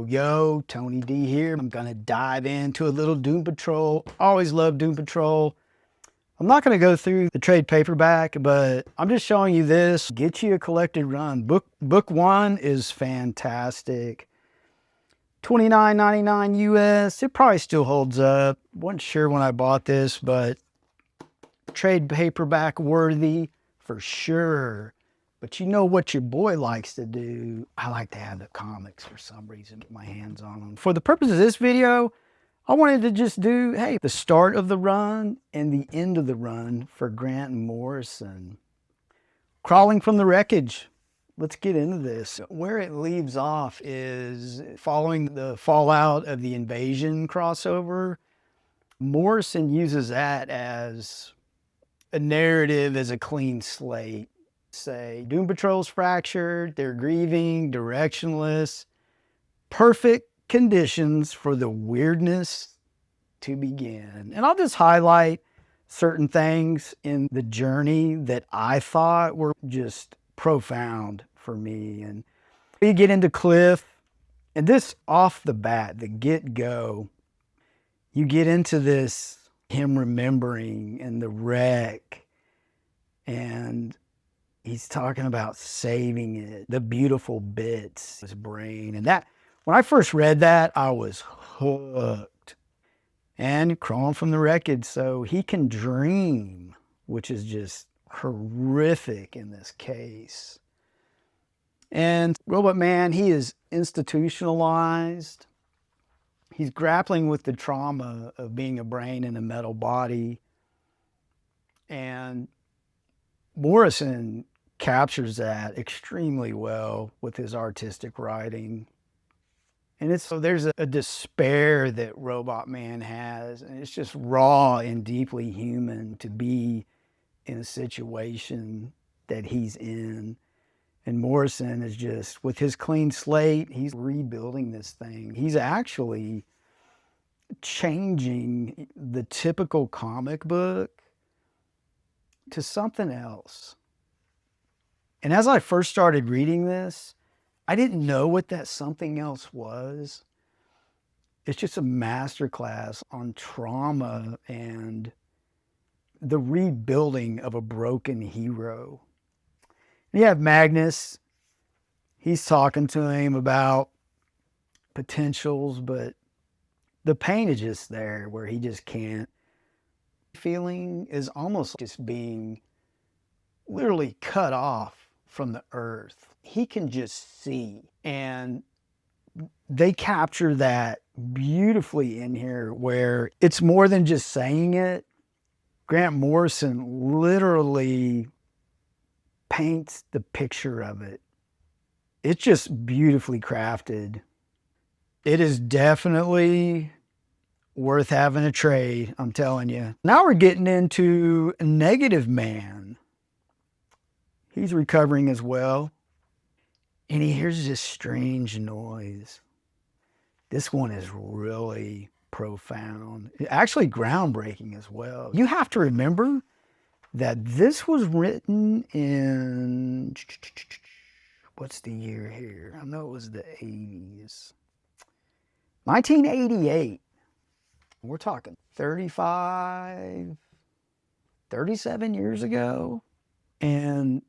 Yo, Tony D here. I'm gonna dive into a little Doom Patrol. Always love Doom Patrol. I'm not gonna go through the trade paperback, but I'm just showing you this. Get you a collected run. Book one is fantastic. $29.99 US. It probably still holds up. Wasn't sure when I bought this, but trade paperback worthy for sure. But you know what your boy likes to do? I like to have the comics for some reason, get my hands on them. For the purpose of this video, I wanted to just do, hey, the start of the run and the end of the run for Grant Morrison. Crawling from the Wreckage. Let's get into this. Where it leaves off is following the fallout of the Invasion crossover. Morrison uses that as a narrative, as a clean slate. Say Doom Patrol's fractured, they're grieving, directionless, perfect conditions for the weirdness to begin. And I'll just highlight certain things in the journey that I thought were just profound for me. And you get into Cliff, and this off the bat, the get-go, you get into this, him remembering and the wreck, and he's talking about saving it, the beautiful bits, his brain. And that, when I first read that, I was hooked. And crawling from the wreckage, so he can dream, which is just horrific in this case. And Robot Man, he is institutionalized. He's grappling with the trauma of being a brain in a metal body. And Morrison captures that extremely well with his artistic writing. And so there's a despair that Robot Man has, and it's just raw and deeply human to be in a situation that he's in. And Morrison is just, with his clean slate, he's rebuilding this thing. He's actually changing the typical comic book to something else. And as I first started reading this, I didn't know what that something else was. It's just a masterclass on trauma and the rebuilding of a broken hero. And you have Magnus. He's talking to him about potentials, but the pain is just there where he just can't. Feeling is almost just being literally cut off from the earth. He can just see, and they capture that beautifully in here, where it's more than just saying it. Grant Morrison literally paints the picture of it. It's just beautifully crafted. It is definitely worth having a trade, I'm telling you. Now we're getting into Negative Man. He's recovering as well. And he hears this strange noise. This one is really profound. Actually groundbreaking as well. You have to remember that this was written in, what's the year here? I know it was the 80s. 1988. We're talking 35, 37 years ago. And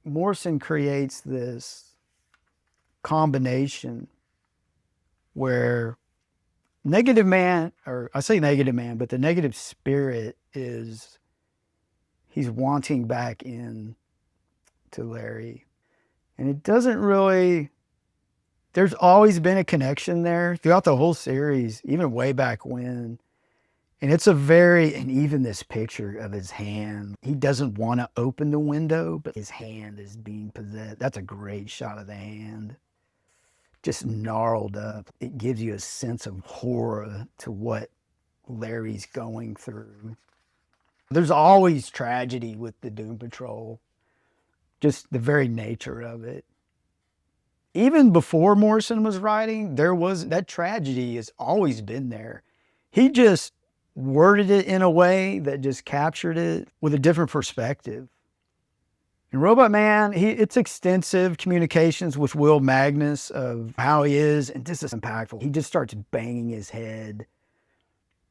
Morrison creates this combination where Negative Man, or I say Negative Man, but the negative spirit is, he's wanting back in to Larry. And it doesn't really, there's always been a connection there throughout the whole series, even way back when. And it's a very, and even this picture of his hand, he doesn't want to open the window, but his hand is being possessed. That's a great shot of the hand. Just gnarled up. It gives you a sense of horror to what Larry's going through. There's always tragedy with the Doom Patrol. Just the very nature of it. Even before Morrison was writing, there was, that tragedy has always been there. He just worded it in a way that just captured it with a different perspective. And Robot Man, it's extensive communications with Will Magnus of how he is, and this is impactful. He just starts banging his head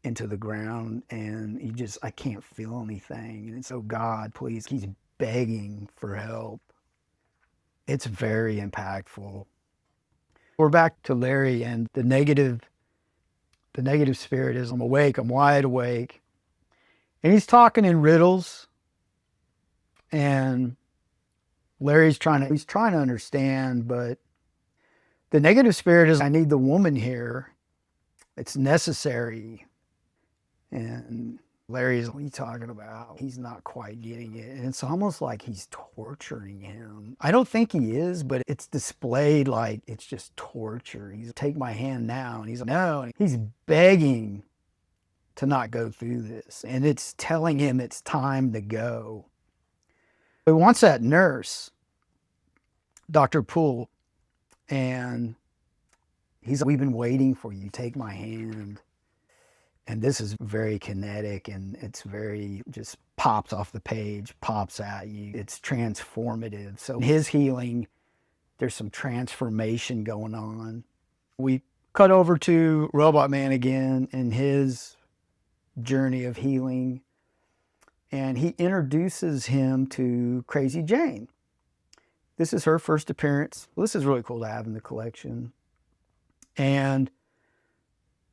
into the ground, and I can't feel anything. And it's, oh God, please. He's begging for help. It's very impactful. We're back to Larry and the negative spirit is, I'm awake, I'm wide awake. And he's talking in riddles, and Larry's he's trying to understand, but the negative spirit is, I need the woman here. It's necessary. And Larry's, what are you talking about? He's not quite getting it. And it's almost like he's torturing him. I don't think he is, but it's displayed like it's just torture. He's, take my hand now. And he's like, no. And he's begging to not go through this. And it's telling him it's time to go. He wants that nurse, Dr. Poole. And he's like, we've been waiting for you. Take my hand. And this is very kinetic, and it's very, just pops off the page, pops at you. It's transformative. So in his healing, there's some transformation going on. We cut over to Robot Man again and his journey of healing. And he introduces him to Crazy Jane. This is her first appearance. Well, this is really cool to have in the collection. And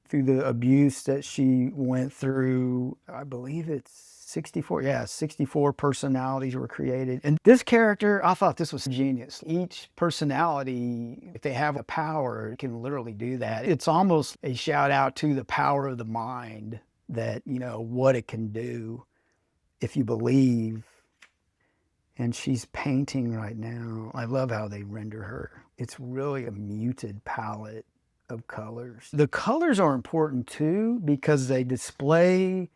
through the abuse that she went through, I believe it's 64 personalities were created. And this character, I thought this was genius. Each personality, if they have a power, can literally do that. It's almost a shout out to the power of the mind, that, what it can do if you believe. And she's painting right now. I love how they render her. It's really a muted palette of colors. The colors are important too, because they display,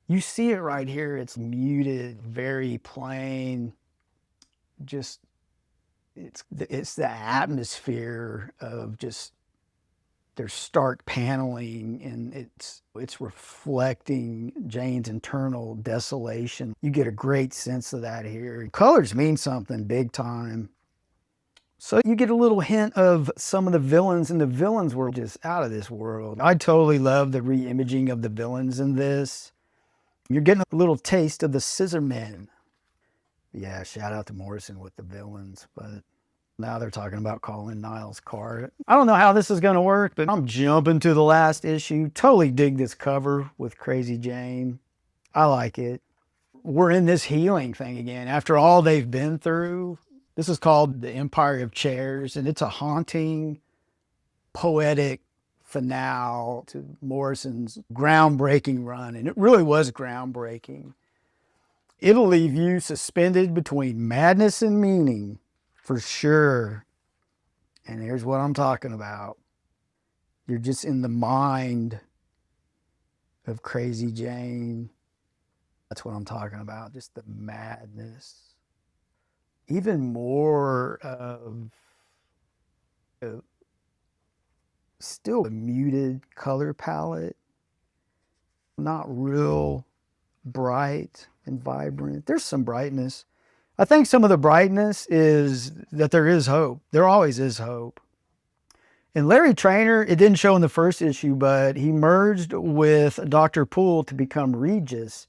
you see it right here, it's muted, very plain. Just, it's the atmosphere of just, there's stark paneling, and it's reflecting Jane's internal desolation. You get a great sense of that here. Colors mean something big time. So you get a little hint of some of the villains, and the villains were just out of this world. I totally love the re-imaging of the villains in this. You're getting a little taste of the Scissor Men. Yeah, shout out to Morrison with the villains, but now they're talking about calling Niles' car. I don't know how this is going to work, but I'm jumping to the last issue. Totally dig this cover with Crazy Jane. I like it. We're in this healing thing again. After all they've been through, this is called The Empire of Chairs, and it's a haunting, poetic finale to Morrison's groundbreaking run, and it really was groundbreaking. It'll leave you suspended between madness and meaning, for sure. And here's what I'm talking about. You're just in the mind of Crazy Jane. That's what I'm talking about, just the madness. Even more of still a muted color palette, not real bright and vibrant. There's some brightness. I think some of the brightness is that there is hope. There always is hope. And Larry Trainer, it didn't show in the first issue, but he merged with Dr. Poole to become Regis.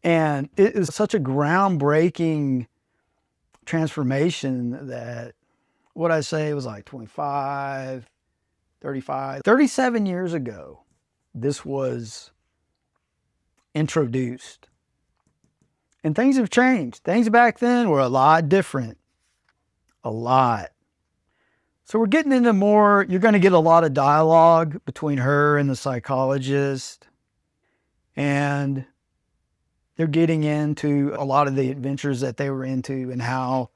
And it is such a groundbreaking transformation that, what I say, it was like 25, 35, 37 years ago, this was introduced. And things have changed. Things back then were a lot different. A lot. So we're getting into more, you're going to get a lot of dialogue between her and the psychologist. And they're getting into a lot of the adventures that they were into and how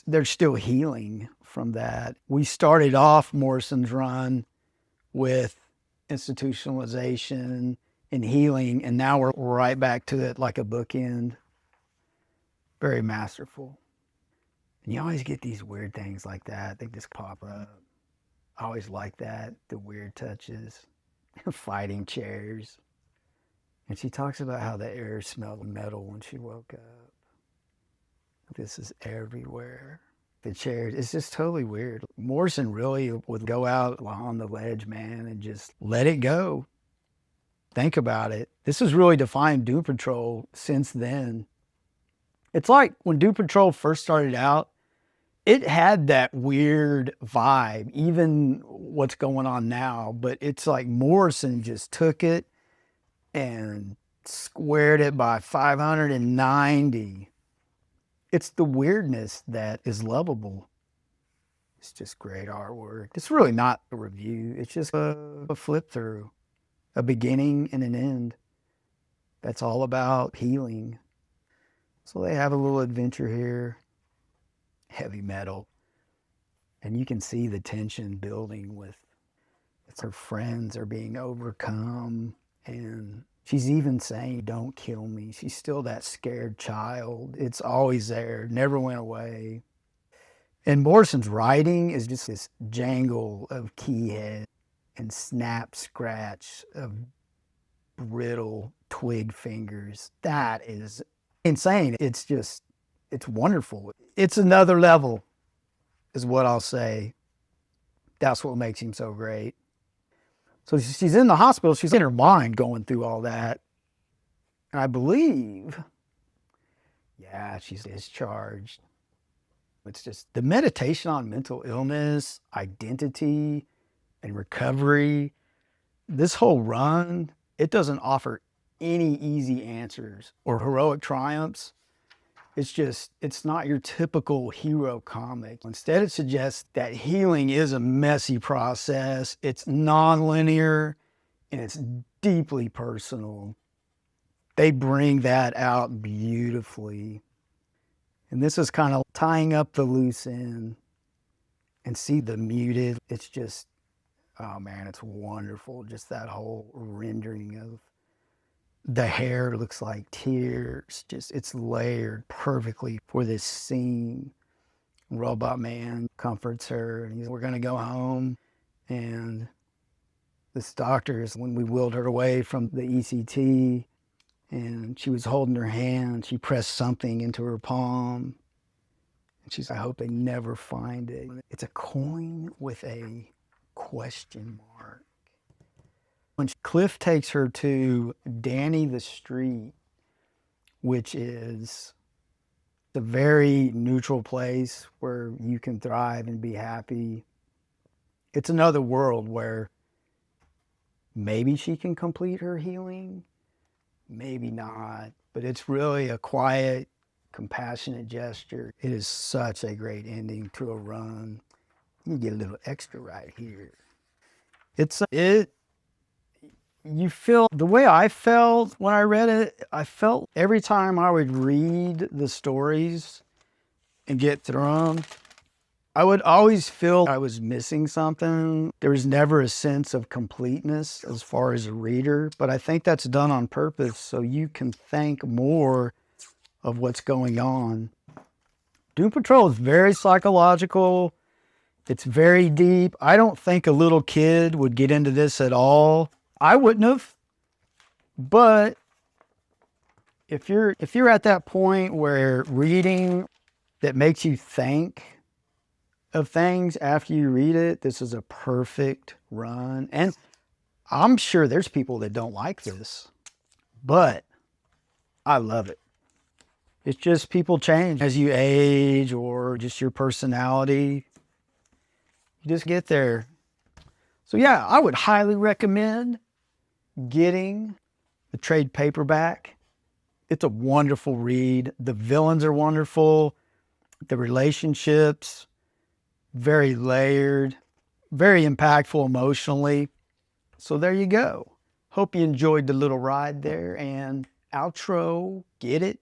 they're still healing from that. We started off Morrison's run with institutionalization and healing, and now we're right back to it like a bookend. Very masterful. And you always get these weird things like that. They just pop up. I always like that, the weird touches. Fighting chairs. And she talks about how the air smelled metal when she woke up. This is everywhere. The chairs, it's just totally weird. Morrison really would go out on the ledge, man, and just let it go. Think about it. This has really defined Doom Patrol since then. It's like when Doom Patrol first started out, it had that weird vibe, even what's going on now, but it's like Morrison just took it and squared it by 590. It's the weirdness that is lovable. It's just great artwork. It's really not a review. It's just a flip through, a beginning and an end. That's all about healing. So they have a little adventure here. Heavy metal. And you can see the tension building with her friends are being overcome. And she's even saying, don't kill me. She's still that scared child. It's always there, never went away. And Morrison's writing is just this jangle of keyhead and snap scratch of brittle twig fingers. That is insane. It's just, it's wonderful. It's another level, is what I'll say. That's what makes him so great. So she's in the hospital. She's in her mind going through all that. And I believe, yeah, she's discharged. It's just the meditation on mental illness, identity, and recovery. This whole run, it doesn't offer any easy answers or heroic triumphs. It's just, it's not your typical hero comic. Instead, it suggests that healing is a messy process. It's non-linear and it's deeply personal. They bring that out beautifully. And this is kind of tying up the loose end and see the muted. It's just, oh man, it's wonderful. Just that whole rendering of the hair looks like tears. Just, it's layered perfectly for this scene. Robot Man comforts her and we're going to go home. And this doctor is, when we wheeled her away from the ECT and she was holding her hand, she pressed something into her palm. And she's, I hope they never find it. It's a coin with a question mark. When Cliff takes her to Danny the Street, which is a very neutral place where you can thrive and be happy. It's another world where maybe she can complete her healing, maybe not, but it's really a quiet, compassionate gesture. It is such a great ending to a run. You get a little extra right here. You feel the way I felt when I read it. I felt every time I would read the stories and get through them, I would always feel I was missing something. There was never a sense of completeness as far as a reader, but I think that's done on purpose so you can think more of what's going on. Doom Patrol is very psychological. It's very deep. I don't think a little kid would get into this at all. I wouldn't have, but if you're at that point where reading that makes you think of things after you read it, this is a perfect run. And I'm sure there's people that don't like this, but I love it. It's just people change as you age or just your personality. You just get there. So yeah, I would highly recommend getting the trade paperback. It's a wonderful read. The villains are wonderful. The relationships, very layered, very impactful emotionally. So there you go. Hope you enjoyed the little ride there, and outro, get it?